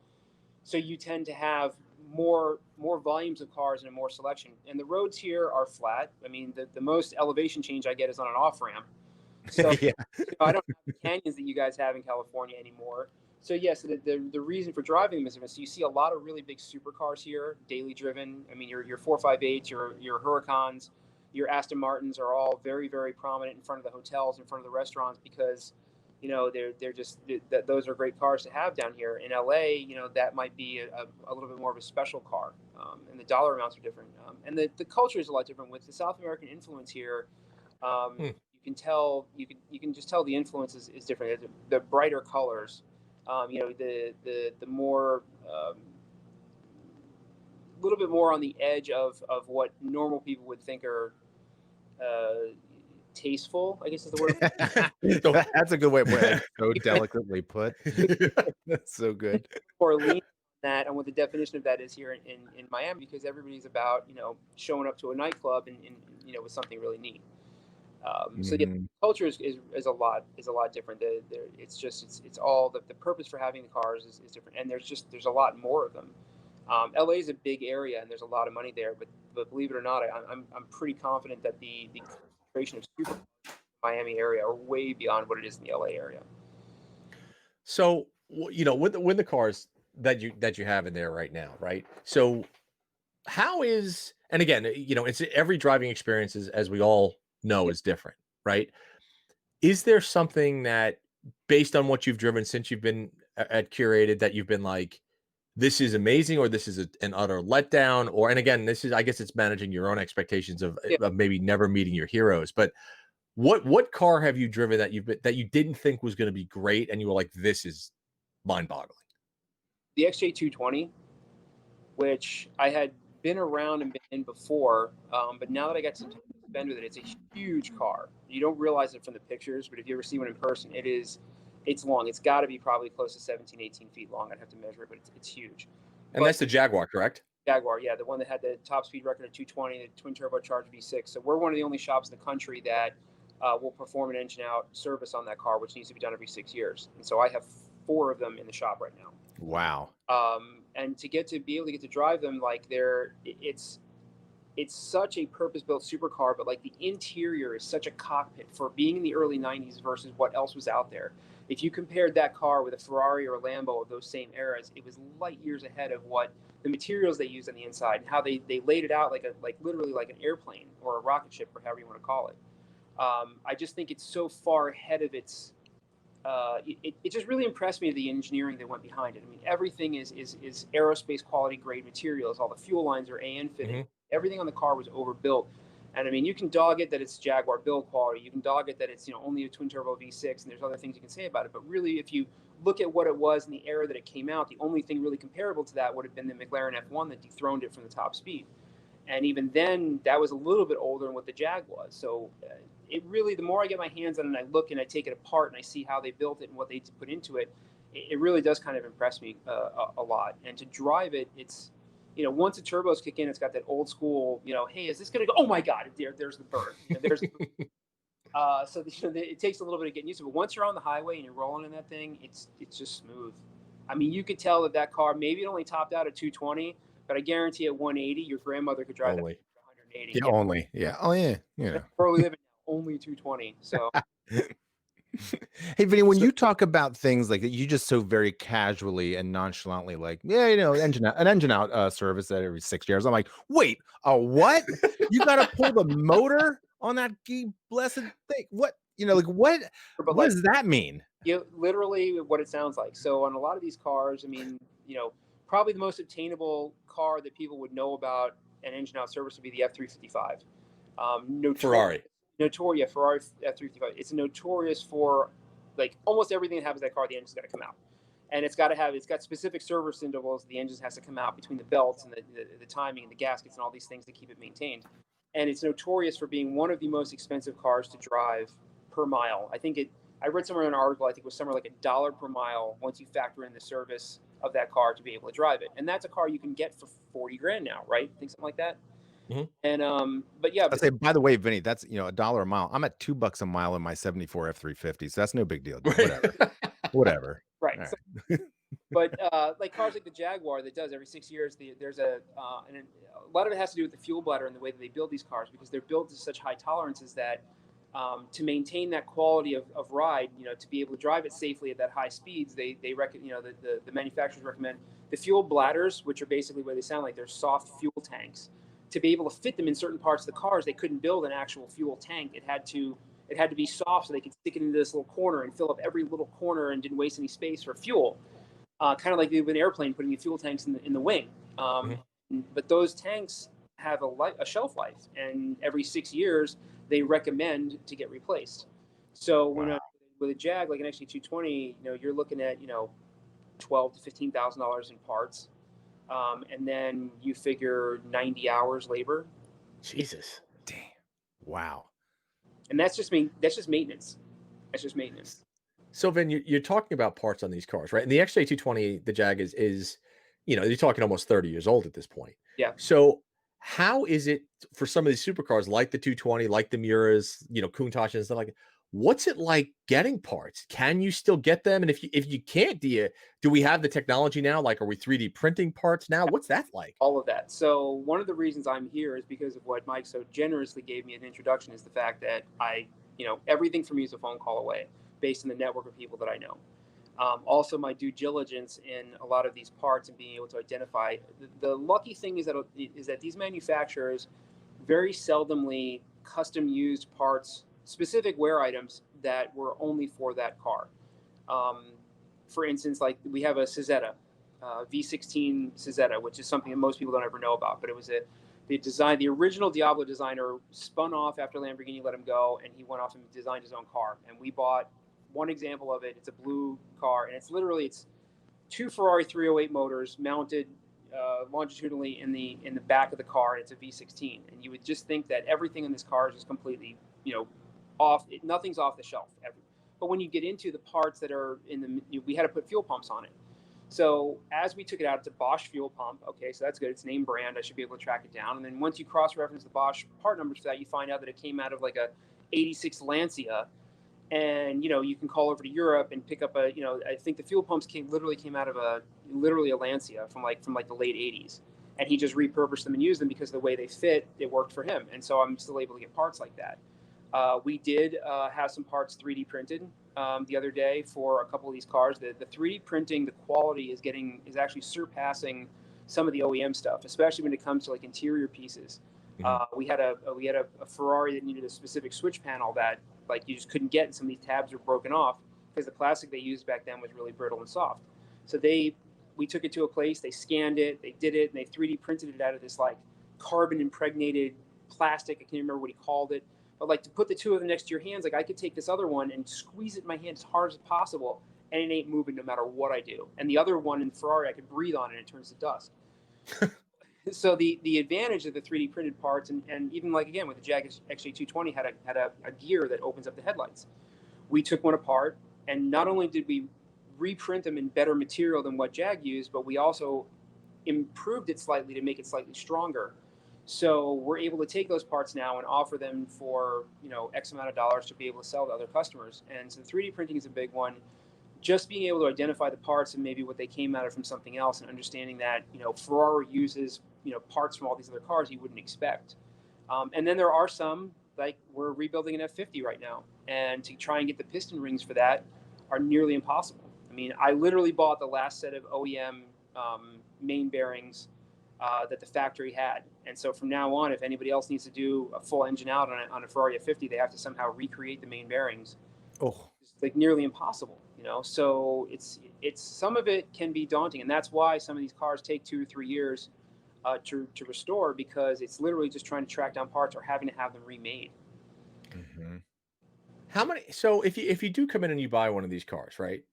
C: So you tend to have more volumes of cars and a more selection. And the roads here are flat. I mean, the most elevation change I get is on an off ramp. So
B: Yeah.
C: I don't have the canyons that you guys have in California anymore. So yes, the reason for driving them is so you see a lot of really big supercars here, daily driven. I mean, your 458s, your Huracans, your Aston Martins are all very, very prominent in front of the hotels, in front of the restaurants, because they're just those are great cars to have down here. In LA, that might be a little bit more of a special car, and the dollar amounts are different, and the culture is a lot different with the South American influence here.
A: Hmm.
C: You can tell you can just tell the influence is different. The brighter colors, the more a little bit more on the edge of what normal people would think are uh, tasteful, I guess is the word.
A: So
B: That's a good way of putting it, like, so delicately put. That's so good.
C: Or lean on that and what the definition of that is here in Miami, because everybody's about showing up to a nightclub and with something really neat. So yeah,
B: Mhm.
C: culture is a lot different. It's all the purpose for having the cars is different, and there's a lot more of them. LA is a big area, and there's a lot of money there. But believe it or not, I'm pretty confident that the concentration of super Miami area are way beyond what it is in the LA area.
A: So, with the cars that you have in there right now, right? So, how is and again, it's every driving experience is, as we all know,
C: Yeah,
A: is different, right? Is there something that, based on what you've driven since you've been at Curated, that you've been like, this is amazing, or this is an utter letdown, or and again, this is I guess it's managing your own expectations
C: yeah.
A: of maybe never meeting your heroes, but what car have you driven that you didn't think was going to be great, and you were like, this is mind-boggling?
C: The XJ220, which I had been around and been in before, but now that I got some time to spend with it, it's a huge car. You don't realize it from the pictures, but if you ever see one in person, it's long. It's got to be probably close to 17, 18 feet long. I'd have to measure it, but it's huge.
A: And
C: But
A: that's the Jaguar, correct?
C: Jaguar, yeah, the one that had the top speed record of 220, the twin turbocharged V6. So we're one of the only shops in the country that will perform an engine out service on that car, which needs to be done every 6 years. And so I have 4 of them in the shop right now.
B: Wow.
C: And to be able to get to drive them, like it's such a purpose-built supercar, but like the interior is such a cockpit for being in the early 90s versus what else was out there. If you compared that car with a Ferrari or a Lambo of those same eras, it was light years ahead of what the materials they used on the inside and how they laid it out like literally like an airplane or a rocket ship or however you want to call it. I just think it's so far ahead of its it just really impressed me, the engineering that went behind it. I mean, everything is aerospace quality grade materials. All the fuel lines are AN fitted.
A: Mhm.
C: Everything on the car was overbuilt. And I mean, you can dog it that it's Jaguar build quality. You can dog it that it's only a twin turbo V6, and there's other things you can say about it. But really, if you look at what it was in the era that it came out, the only thing really comparable to that would have been the McLaren F1 that dethroned it from the top speed. And even then, that was a little bit older than what the Jag was. So it really, the more I get my hands on it and I look and I take it apart and I see how they built it and what they put into it, it really does kind of impress me a lot. And to drive it, it's, once the turbos kick in, it's got that old school, hey, is this going to go? Oh my God, there's the bird. So it takes a little bit of getting used to it. But once you're on the highway and you're rolling in that thing, it's just smooth. I mean, you could tell that car, maybe it only topped out at 220, but I guarantee at 180, your grandmother could drive that
A: Only.
C: at 180.
B: Yeah,
C: Yeah,
B: only. Yeah. Oh, yeah.
C: where we live in now, only 220. So
B: Hey, Vinny, when
A: So
B: you talk about things like that, you just so very casually and nonchalantly, like, yeah, you know, an engine out service at every 6 years. I'm like, wait, a what? You got to pull the motor on that blessed thing? What? You know, like what?
C: but
B: What
C: like
B: does that mean?
C: literally what it sounds like. So on a lot of these cars, I mean, probably the most obtainable car that people would know about an engine out service would be the F355.
A: Ferrari.
C: Notorious Ferrari F355. It's notorious for like almost everything that happens to that car. The engine's got to come out, and it's got specific service intervals. The engine has to come out between the belts and the timing and the gaskets and all these things to keep it maintained. And it's notorious for being one of the most expensive cars to drive per mile. I read somewhere in an article, I think it was somewhere like $1 per mile once you factor in the service of that car to be able to drive it. And that's a car you can get for 40 grand now, right? Think something like that.
A: Mhm.
C: And but yeah,
B: I say, by the way, Vinny, that's $1 a mile. I'm at $2 a mile in my '74 F350, so that's no big deal, dude.
A: Right.
B: Whatever, whatever.
C: right.
B: All
C: So,
B: right.
C: but like cars like the Jaguar that does every 6 years, there's and a lot of it has to do with the fuel bladder and the way that they build these cars because they're built to such high tolerances that to maintain that quality of ride, to be able to drive it safely at that high speeds, they the manufacturers recommend the fuel bladders, which are basically what they sound like. They're soft fuel tanks. To be able to fit them in certain parts of the cars, they couldn't build an actual fuel tank. It had to be soft so they could stick it into this little corner and fill up every little corner and didn't waste any space for fuel. Kind of like with an airplane putting the fuel tanks in the wing.
A: Mhm.
C: But those tanks have a shelf life, and every 6 years they recommend to get replaced. So
B: Wow.
C: with a Jag like an XJ220, you're looking at $12,000 to $15,000 in parts, and then you figure 90 hours labor,
A: Jesus.
B: Damn. Wow.
C: and that's just maintenance. That's just maintenance.
A: So then you're talking about parts on these cars, right? And the XJ220, the Jag is, you're talking almost 30 years old at this point.
C: Yeah.
A: So how is it for some of these supercars like the 220, like the Miras, Countach and stuff like that? What's it like getting parts? Can you still get them? And if you can't, do we have the technology now? Like, are we 3D printing parts now? What's that like?
C: All of that. So one of the reasons I'm here is because of what Mike so generously gave me an introduction is the fact that everything for me is a phone call away based on the network of people that I know. Also, my due diligence in a lot of these parts and being able to identify. The lucky thing is that these manufacturers very seldomly custom used parts, specific wear items that were only for that car. For instance, like we have a Cizetta, V16 Cizetta, which is something that most people don't ever know about, but it was the original Diablo designer spun off after Lamborghini let him go, and he went off and designed his own car. And we bought one example of it. It's a blue car, and it's two Ferrari 308 motors mounted longitudinally in the back of the car, and it's a V16. And you would just think that everything in this car is just completely, off. Nothing's off the shelf ever. But when you get into the parts that are we had to put fuel pumps on it. So as we took it out, it's a Bosch fuel pump. Okay, so that's good. It's name brand. I should be able to track it down. And then once you cross-reference the Bosch part numbers for that, you find out that it came out of like a 86 Lancia. And you can call over to Europe and pick up I think the fuel pumps literally came out of a Lancia from like the late 80s, and he just repurposed them and used them because the way they fit, it worked for him. And so I'm still able to get parts like that. We did have some parts 3D printed the other day for a couple of these cars. The 3D printing, the quality is actually surpassing some of the OEM stuff, especially when it comes to like interior pieces. We had a Ferrari that needed a specific switch panel that like you just couldn't get, and some of these tabs were broken off because the plastic they used back then was really brittle and soft. So we took it to a place, they scanned it, they did it, and they 3D printed it out of this like carbon impregnated plastic. I can't remember what he called it, but like to put the two of them next to your hands, like I could take this other one and squeeze it in my hand as hard as possible, and it ain't moving no matter what I do. And the other one in Ferrari, I could breathe on it and it turns to dust. So the advantage of the 3D printed parts, and even like again with the Jag XJ220 had a gear that opens up the headlights. We took one apart, and not only did we reprint them in better material than what Jag used, but we also improved it slightly to make it slightly stronger. So we're able to take those parts now and offer them for X amount of dollars to be able to sell to other customers. And so 3D printing is a big one. Just being able to identify the parts and maybe what they came out of from something else, and understanding that Ferrari uses parts from all these other cars you wouldn't expect. And then there are some like we're rebuilding an F50 right now, and to try and get the piston rings for that are nearly impossible. I mean, I literally bought the last set of OEM main bearings that the factory had, and so from now on, if anybody else needs to do a full engine out on a Ferrari F50, they have to somehow recreate the main bearings.
B: Oh,
C: It's like nearly impossible, you know. So it's some of it can be daunting, and that's why some of these cars take 2 or 3 years to restore, because it's literally just trying to track down parts or having to have them remade.
B: mhm.
A: How many? So if you do come in and you buy one of these cars, right?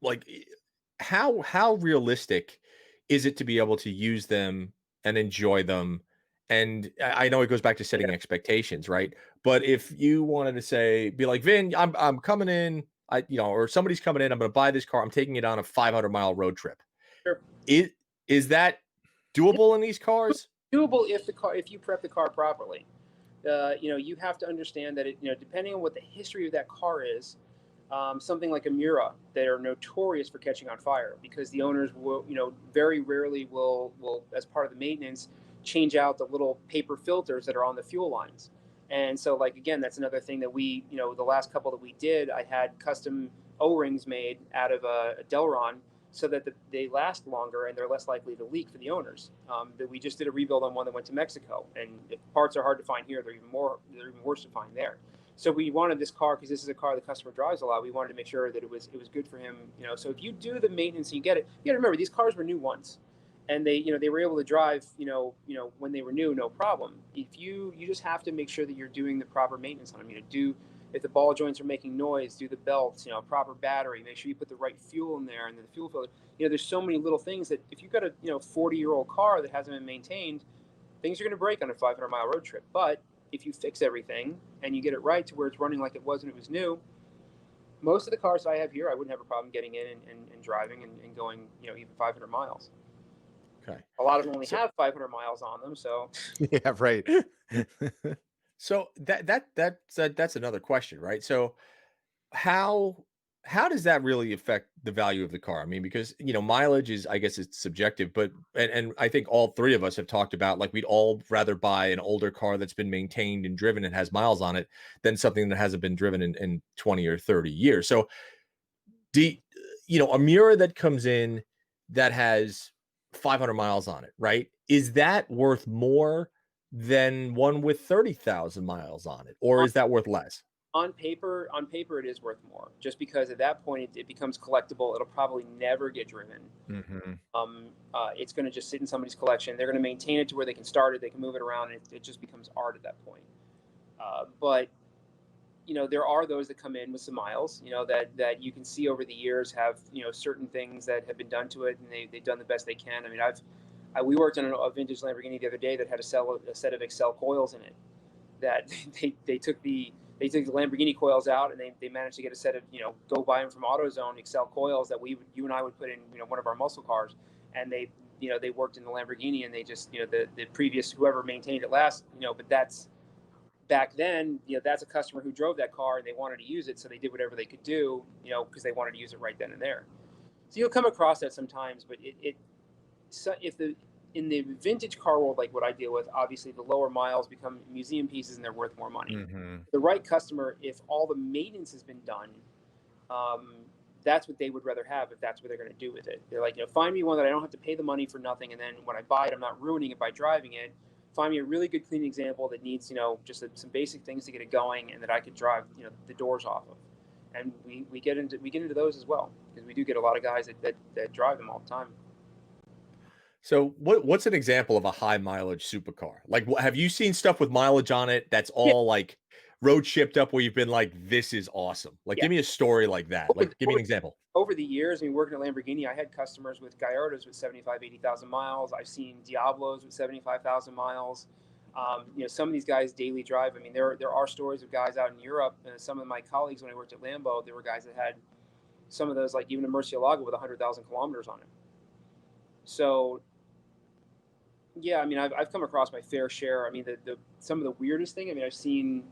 A: Like how realistic is it to be able to use them and enjoy them? And I know it goes back to setting
C: Yeah,
A: expectations, right? But if you wanted to say, be like, Vin, I'm coming in, or somebody's coming in, I'm going to buy this car, I'm taking it on a 500-mile road trip.
C: sure.
A: It is that
C: Yeah,
A: doable in these cars?
C: doable if you prep the car properly. You know, you have to understand that depending on what the history of that car is, something like a Mura, they are notorious for catching on fire because the owners will, very rarely will, as part of the maintenance, change out the little paper filters that are on the fuel lines. And so, like, again, that's another thing that we, the last couple that we did, I had custom O-rings made out of a Delron so that they last longer and they're less likely to leak for the owners. That we just did a rebuild on one that went to Mexico, and if parts are hard to find here, they're even worse to find there. So we wanted this car because this is a car the customer drives a lot. We wanted to make sure that it was good for him. So if you do the maintenance and you get it, you got to remember these cars were new once, and they were able to drive when they were new, no problem. If you just have to make sure that you're doing the proper maintenance on them. If the ball joints are making noise, do the belts, proper battery, make sure you put the right fuel in there and then the fuel filter. There's so many little things that if you've got a 40-year-old car that hasn't been maintained, things are going to break on a 500-mile road trip. But if you fix everything and you get it right to where it's running like it was when it was new, most of the cars I have here, I wouldn't have a problem getting in and driving and going, even 500 miles.
A: Okay.
C: A lot of them only
A: So
C: have 500 miles on them. So
B: Yeah, right.
A: so that's another question, right? So how how does that really affect the value of the car? I mean, because mileage is, I guess, it's subjective, but and I think all three of us have talked about, like, we'd all rather buy an older car that's been maintained and driven and has miles on it than something that hasn't been driven in 20 or 30 years. So do a Miura that comes in that has 500 miles on it, right? Is that worth more than one with 30,000 miles on it, or
C: on,
A: is that worth less?
C: on paper, it is worth more just because at that point it becomes collectible. It'll probably never get driven.
B: Mhm.
C: It's going to just sit in somebody's collection. They're going to maintain it to where they can start it, they can move it around, and it just becomes art at that point. But there are those that come in with some miles, that you can see over the years have, certain things that have been done to it, and they've done the best they can. I mean, we worked on a vintage Lamborghini the other day that had a set of Excel coils in it. That they took the Lamborghini coils out, and they managed to get a set of, go buy them from AutoZone Excel coils that you and I would put in, one of our muscle cars, and they worked in the Lamborghini, and they just, the previous whoever maintained it last, but that's back then, that's a customer who drove that car and they wanted to use it, so they did whatever they could do, because they wanted to use it right then and there. So you'll come across that sometimes, but so if the in the vintage car world, like what I deal with, obviously the lower miles become museum pieces and they're worth more money.
B: Mhm.
C: The right customer, if all the maintenance has been done, um, that's what they would rather have if that's what they're going to do with it. They're like, find me one that I don't have to pay the money for nothing, and then when I buy it, I'm not ruining it by driving it. Find me a really good clean example that needs, just some basic things to get it going, and that I could drive, the doors off of. And we get into those as well, because we do get a lot of guys that drive them all the time.
A: So what's an example of a high mileage supercar? Like, have you seen stuff with mileage on it that's
C: Yeah,
A: all like road shipped up where you've been like, this is awesome? Like,
C: yeah.
A: give me a story like that.
C: Over,
A: Like, give me
C: over,
A: an example.
C: over the years, I mean, working at Lamborghini, I had customers with Gallardos with 75, 80,000 miles. I've seen Diablos with 75,000 miles. Some of these guys daily drive. I mean, there are stories of guys out in Europe. Some of my colleagues, when I worked at Lambo, there were guys that had some of those, like even a Murcielago with 100,000 kilometers on it. So, yeah, I mean, I've come across my fair share. I mean, some of the weirdest thing, I mean, I've seen,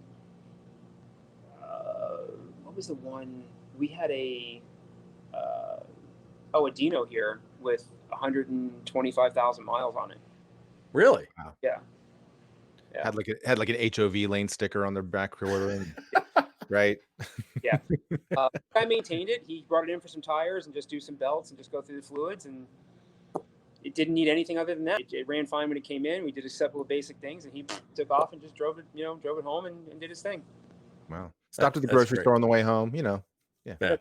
C: what was the one? We had uh, a Dino here with 125,000 miles on it.
A: Really?
B: Wow.
C: Yeah. Yeah.
B: Had like an HOV lane sticker on their back quarter, and right?
C: Yeah. I maintained it. He brought it in for some tires and just do some belts and just go through the fluids, and it didn't need anything other than that. It ran fine when it came in. We did a couple of basic things, and he took off and just drove it home and did his thing.
B: Wow. Stopped at the
A: That's
B: grocery
A: great.
B: store on the way home, you know. Yeah.
A: Yeah.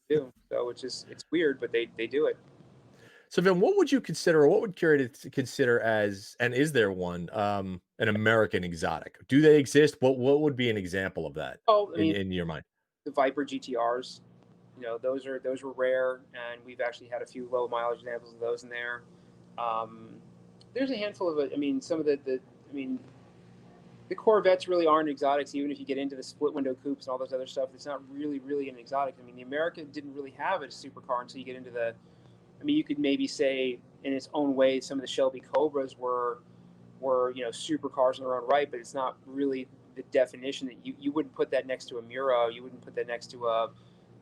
C: Do so it's weird, but they do it.
A: So then what would you consider, or what would Curated consider as, and is there one, an American exotic? Do they exist? What would be an example of that
C: Oh, I mean,
A: in your mind?
C: the Viper GTRs, those were rare, and we've actually had a few low mileage examples of those in there. Um, there's a handful of it. I mean, some of the Corvettes really aren't exotics. Even if you get into the split window coupes and all those other stuff, it's not really an exotic. I mean, the America didn't really have a supercar until you get into the. I mean, you could maybe say in its own way, some of the Shelby Cobras were supercars in their own right, but it's not really the definition that you wouldn't put that next to a Mura. You wouldn't put that next to a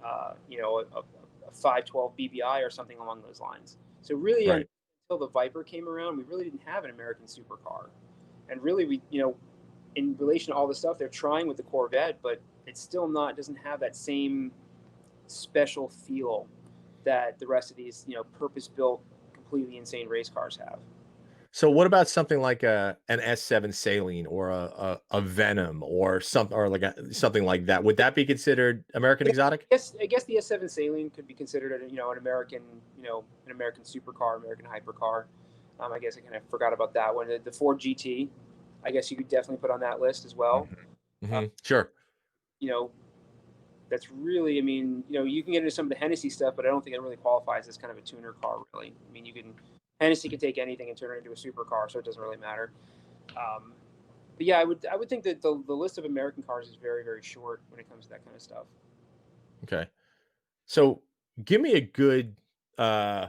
C: 512 BBI or something along those lines. So really,
A: Right.
C: until the Viper came around, we really didn't have an American supercar, and really in relation to all the stuff they're trying with the Corvette, but it's still not doesn't have that same special feel that the rest of these purpose built completely insane race cars have.
A: So what about something like an S7 Saline, or a Venom, or something, or like something like that? Would that be considered American
C: Yeah,
A: exotic?
C: I guess the S7 Saline could be considered an American supercar, American hypercar. I guess I kind of forgot about that one. The Ford GT, I guess you could definitely put on that list as well.
A: Sure.
C: You know, that's really, I mean, you can get into some of the Hennessey stuff, but I don't think it really qualifies as kind of a tuner car, really. I mean, Hennessey can take anything and turn it into a supercar, so it doesn't really matter. But yeah, I would think that the list of American cars is very short when it comes to that kind of stuff.
A: Okay. So give me a good uh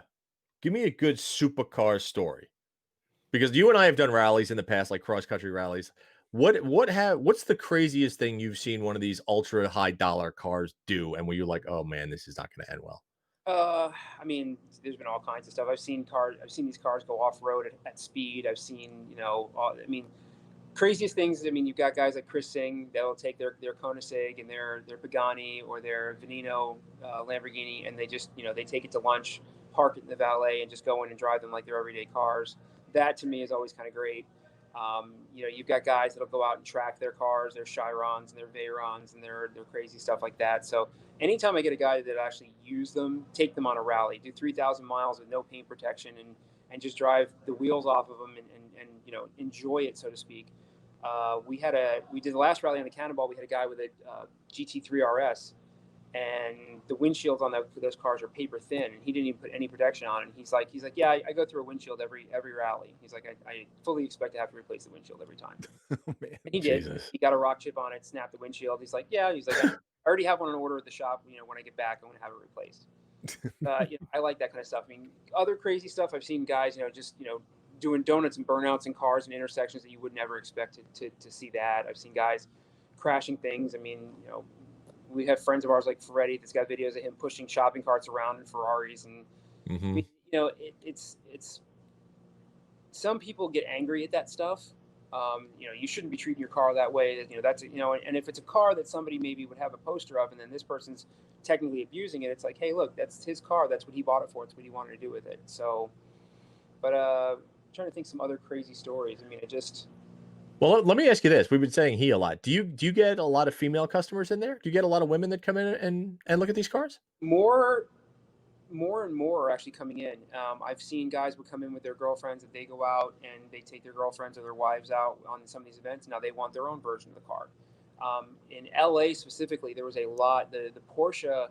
A: give me a good supercar story, because you and I have done rallies in the past, like cross country rallies. What's the craziest thing you've seen one of these ultra high dollar cars do, and where you're like, oh man, this is not going to end well?
C: I mean, there's been all kinds of stuff. I've seen these cars go off road at speed. I've seen, I mean, craziest things. I mean, you've got guys like Chris Singh that will take their Koenigsegg and their Pagani or their Veneno Lamborghini, and they just, they take it to lunch, park it in the valet, and just go in and drive them like they're everyday cars. That to me is always kind of great. You've got guys that'll go out and track their cars, their Chirons and their Veyrons and their crazy stuff like that. So anytime I get a guy that actually use them, take them on a rally, do 3,000 miles with no paint protection, and just drive the wheels off of them and enjoy it, so to speak. We did the last rally on the Cannonball. We had a guy with a GT3 RS, and the windshields on those cars are paper thin, and he didn't even put any protection on it. And he's like, yeah, I go through a windshield every rally. He's like, I fully expect to have to replace the windshield every time.
B: Oh, man.
C: And he did.
A: Jesus.
C: He got a rock chip on it, snapped the windshield. He's like, yeah. He's like, I already have one on order at the shop. When I get back, I'm gonna have it replaced. I like that kind of stuff. I mean, other crazy stuff. I've seen guys, just doing donuts and burnouts in cars and intersections that you would never expect to see that. I've seen guys crashing things. I mean, we have friends of ours like Ferretti that's got videos of him pushing shopping carts around in Ferraris, and I mean, it's some people get angry at that stuff. You shouldn't be treating your car that way. That's and if it's a car that somebody maybe would have a poster of, and then this person's technically abusing it, it's like, hey, look, that's his car. That's what he bought it for. It's what he wanted to do with it. So, but I'm trying to think some other crazy stories. I mean,
A: Well, let me ask you this. We've been saying he a lot. Do you get a lot of female customers in there? Do you get a lot of women that come in and look at these cars?
C: more and more are actually coming in. I've seen guys would come in with their girlfriends, that they go out and they take their girlfriends or their wives out on some of these events. Now they want their own version of the car. In LA specifically, there was a lot. The Porsche,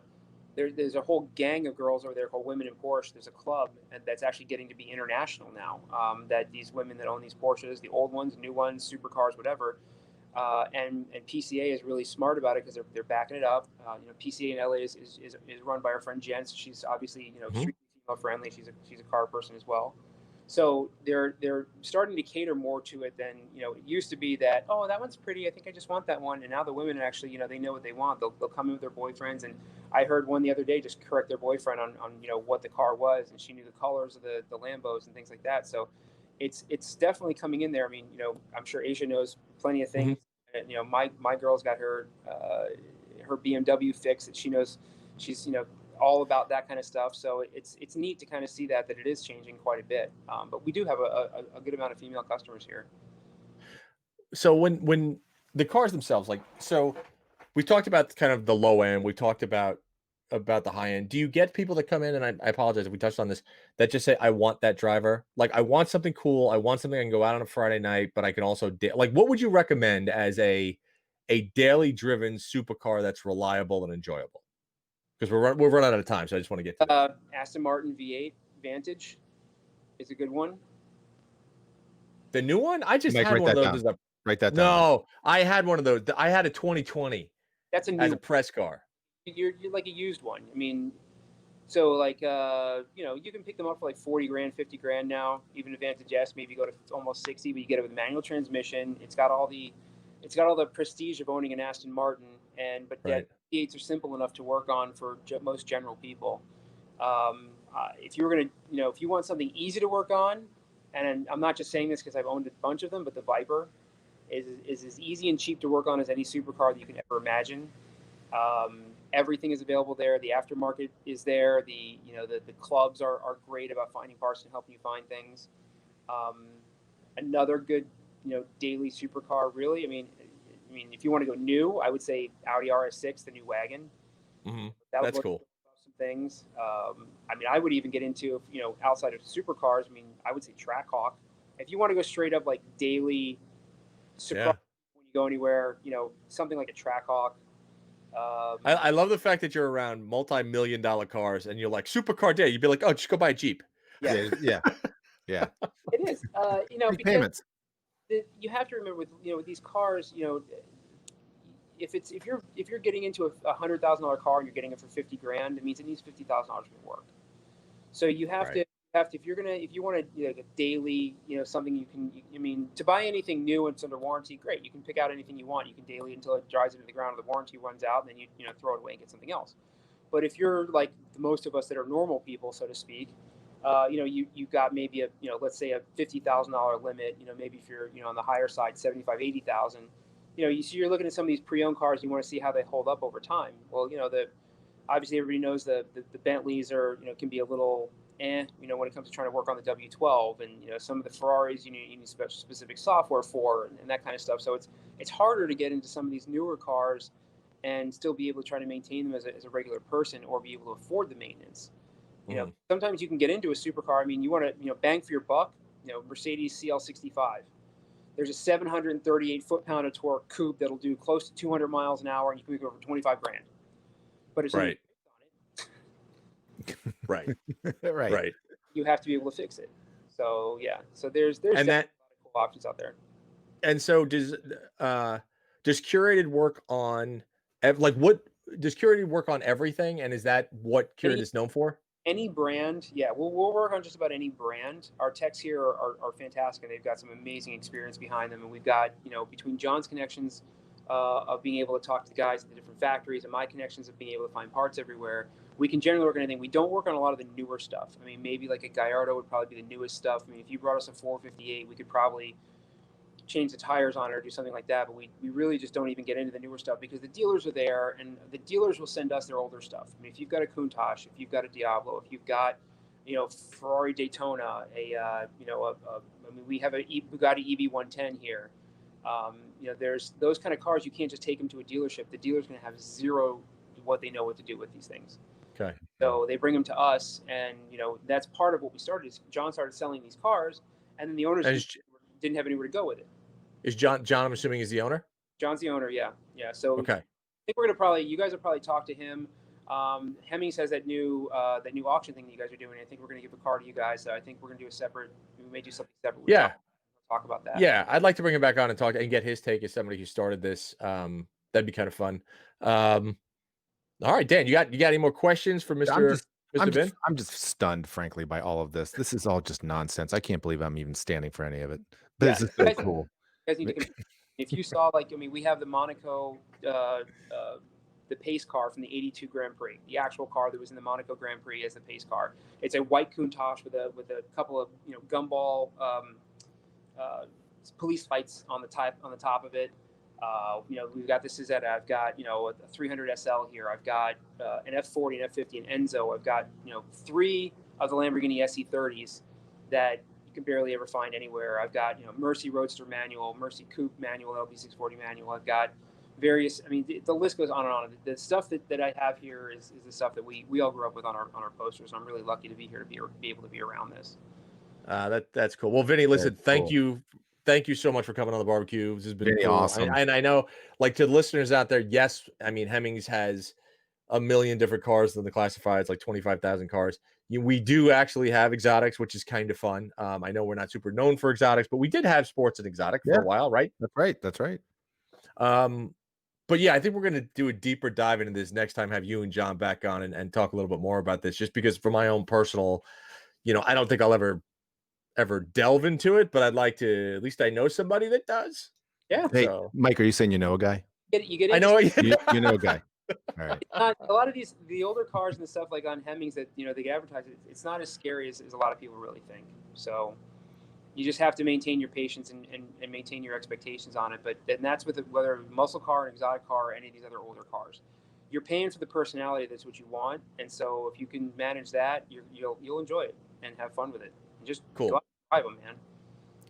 C: there's a whole gang of girls over there called Women in Porsche. There's a club that's actually getting to be international now. That these women that own these Porsches, the old ones, new ones, supercars, whatever. And PCA is really smart about it because they're backing it up. PCA in LA is run by our friend Jen. So she's obviously extremely female friendly. She's a car person as well. So they're starting to cater more to it than it used to be that, oh, that one's pretty, I think I just want that one. And now the women actually they know what they want. They'll come in with their boyfriends. And I heard one the other day just correct their boyfriend on what the car was, and she knew the colors of the Lambos and things like that. So it's definitely coming in there. I mean, I'm sure Asia knows plenty of
A: Mhm.
C: things. And, my girl's got her BMW fix that she knows. She's all about that kind of stuff. So it's neat to kind of see that it is changing quite a bit. But we do have a good amount of female customers here.
A: So when the cars themselves, like, so we talked about kind of the low end, we talked about the high end. Do you get people that come in, and I apologize if we touched on this, that just say, I want that driver? Like, I want something cool. I want something I can go out on a Friday night, but I can also like, what would you recommend as a daily driven supercar that's reliable and enjoyable? Because we're running out of time, so I just want to get to this.
C: Aston Martin V8 Vantage is a good one.
A: The new one? I just
B: Mike,
A: had
B: write
A: one of
B: that
A: those
B: down.
A: as a
B: Write that down.
A: no, I had one of those. I had a 2020
C: That's a
A: as
C: new.
A: a press car.
C: You're like a used one. I mean, so like you can pick them up for like 40 grand, 50 grand now. Even a Vantage S, maybe go to almost 60, but you get it with a manual transmission. It's got all the prestige of owning an Aston Martin, but yet
A: Right.
C: V8s are simple enough to work on for most general people. If you were gonna, if you want something easy to work on, and I'm not just saying this because I've owned a bunch of them, but the Viper is as easy and cheap to work on as any supercar that you can ever imagine. Everything is available there. The aftermarket is there. The clubs are great about finding parts and helping you find things. Um, Another good daily supercar. Really, I mean, if you want to go new, I would say Audi RS6, the new wagon.
A: Hmm.
C: That would
A: That's
C: work
A: cool.
C: some things. I mean, I would even get into outside of supercars. I mean, I would say Trackhawk. If you want to go straight up like daily surprise
A: Yeah.
C: when you go anywhere, something like a Trackhawk.
A: I love the fact that you're around multi-million dollar cars and you're like, supercar day. You'd be like, oh, just go buy a Jeep.
C: Yeah,
B: Yeah, yeah, yeah.
C: it is.
B: Free
C: Because
B: payments.
C: you have to remember with these cars, if you're getting into a $100,000 car and you're getting it for 50 grand, it means it needs $50,000 of work. So you have
A: Right.
C: to if you want to like a daily something you can. I mean, to buy anything new and it's under warranty, great. You can pick out anything you want. You can daily until it drives into the ground or the warranty runs out, and then you throw it away and get something else. But if you're like most of us that are normal people, so to speak, you've got maybe let's say a $50,000 limit. Maybe if you're on the higher side, 75, 80,000. You're looking at some of these pre-owned cars. You want to see how they hold up over time. Well, obviously everybody knows the Bentleys are can be a little when it comes to trying to work on the W12, and some of the Ferraris you need specific software for, and that kind of stuff. So it's harder to get into some of these newer cars and still be able to try to maintain them as a regular person or be able to afford the maintenance.
A: Mhm.
C: Sometimes you can get into a supercar. I mean, you want to bang for your buck. Mercedes CL65. There's a 738 foot-pound of torque coupe that'll do close to 200 miles an hour, and you can go for 25 grand. But it's only
A: Right. Right.
B: Right.
A: Right.
C: you have to be able to fix it. So yeah, so there's
A: And
C: definitely
A: that
C: a lot of cool options out there.
A: and so uh does curated work on like what does curated work on everything? And is that what curated
C: Any
A: is known for?
C: any brand, yeah, we'll work on just about any brand. Our techs here are fantastic, and they've got some amazing experience behind them. And we've got between John's connections of being able to talk to the guys at the different factories, and my connections of being able to find parts everywhere, we can generally work on anything. We don't work on a lot of the newer stuff. I mean, maybe like a Gallardo would probably be the newest stuff. I mean, if you brought us a 458, we could probably change the tires on it or do something like that. But we really just don't even get into the newer stuff because the dealers are there, and the dealers will send us their older stuff. I mean, if you've got a Countach, if you've got a Diablo, if you've got Ferrari Daytona, I mean, we have a Bugatti EV110 here. There's those kind of cars you can't just take them to a dealership. The dealer's going to have zero what they know what to do with these things.
A: Okay.
C: So they bring them to us, and that's part of what we started. Is John started selling these cars, and then the owners
A: And
C: didn't have anywhere to go with it.
A: is John I'm assuming is the owner?
C: John's the owner, yeah, yeah. So I
A: Okay.
C: think you guys will probably talk to him. Hemmings has that new auction thing that you guys are doing. I think we're going to give a car to you guys. So I think we're going to do we may do something separate with John.
A: Yeah.
C: Talk about that.
A: Yeah. I'd like to bring him back on and talk and get his take as somebody who started this. That'd be kind of fun. All right, Dan, you got any more questions for
B: I'm
A: Mr.
B: just
A: Mr. Vin?
B: I'm just stunned, frankly, by all of this. This is all just nonsense. I can't believe I'm even standing for any of it. But
A: Yeah.
B: this is
C: You
B: so
C: guys,
B: cool.
C: you guys need to. If you saw we have the Monaco, the pace car from the '82 Grand Prix, the actual car that was in the Monaco Grand Prix as the pace car. It's a white Countach with a couple of gumball police fights on the top of it. We've got this is that I've got a 300 SL here. I've got an F40, an F50, an Enzo. I've got 3 of the Lamborghini SE30s that you can barely ever find anywhere. I've got Mercy Roadster manual, Mercy Coupe manual, LB640 manual. I've got various. I mean, the list goes on and on. The stuff that I have here is the stuff that we all grew up with on our posters. I'm really lucky to be here to be able to be around this.
A: That's cool. Well, Vinny, listen,
B: That's
A: thank
B: cool.
A: you. Thank you so much for coming on the barbecue. This has been
B: Vinny,
A: cool.
B: awesome.
A: And I know, like, to the listeners out there, yes, I mean, Hemmings has a million different cars than the classifieds, like 25,000 cars. We do actually have exotics, which is kind of fun. I know we're not super known for exotics, but we did have sports and exotic for a while, right?
B: That's right. That's right.
A: But yeah, I think we're going to do a deeper dive into this next time, have you and John back on and talk a little bit more about this, just because for my own personal, I don't think I'll ever delve into it, but I'd like to, at least I know somebody that does.
C: Yeah.
B: Hey,
A: So
B: Mike, are you saying you know a guy?
C: You get
A: I know
B: you know a guy. All right.
C: a lot of the older cars and the stuff like on Hemmings that they get advertised, it's not as scary as a lot of people really think. So you just have to maintain your patience and maintain your expectations on it. But that's with whether a muscle car, an exotic car, or any of these other older cars. You're paying for the personality. That's what you want. And so if you can manage that, you'll enjoy it and have fun with it. And just
A: Cool.
C: go out and drive them, man.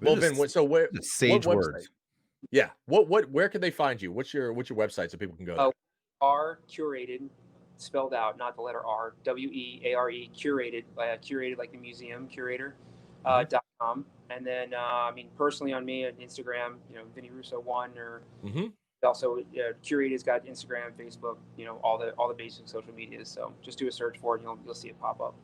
A: Well, Vin, so where
B: sage
A: what
B: words.
A: website? Yeah. Where can they find you? What's your website so people can go there?
C: R Curated, spelled out, not the letter R, WEARE, Curated, curated like the museum curator, .com. And then, personally on me on Instagram, Vinny Russo 1, or also Curated's got Instagram, Facebook, all the basic social medias. So just do a search for it, and you'll see it pop up.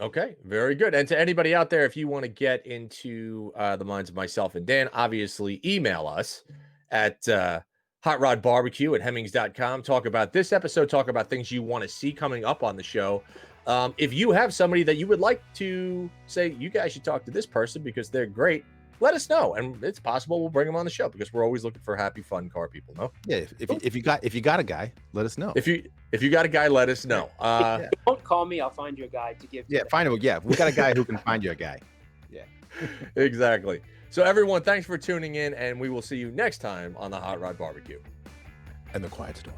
A: Okay, very good. And to anybody out there, if you want to get into the minds of myself and Dan, obviously email us at hotrodbarbecue@hemmings.com. Talk about this episode, talk about things you want to see coming up on the show. If you have somebody that you would like to say, you guys should talk to this person because they're great, let us know. And it's possible we'll bring them on the show because we're always looking for happy, fun car people. No?
B: Yeah. If you got a guy, let us know.
A: If you got a guy, let us know.
C: Don't call me. I'll find you a guy to give.
B: Yeah, find him. Yeah, we got a guy who can find you a guy. Yeah,
A: exactly. So everyone, thanks for tuning in, and we will see you next time on the Hot Rod Barbecue.
B: And the Quiet Storm.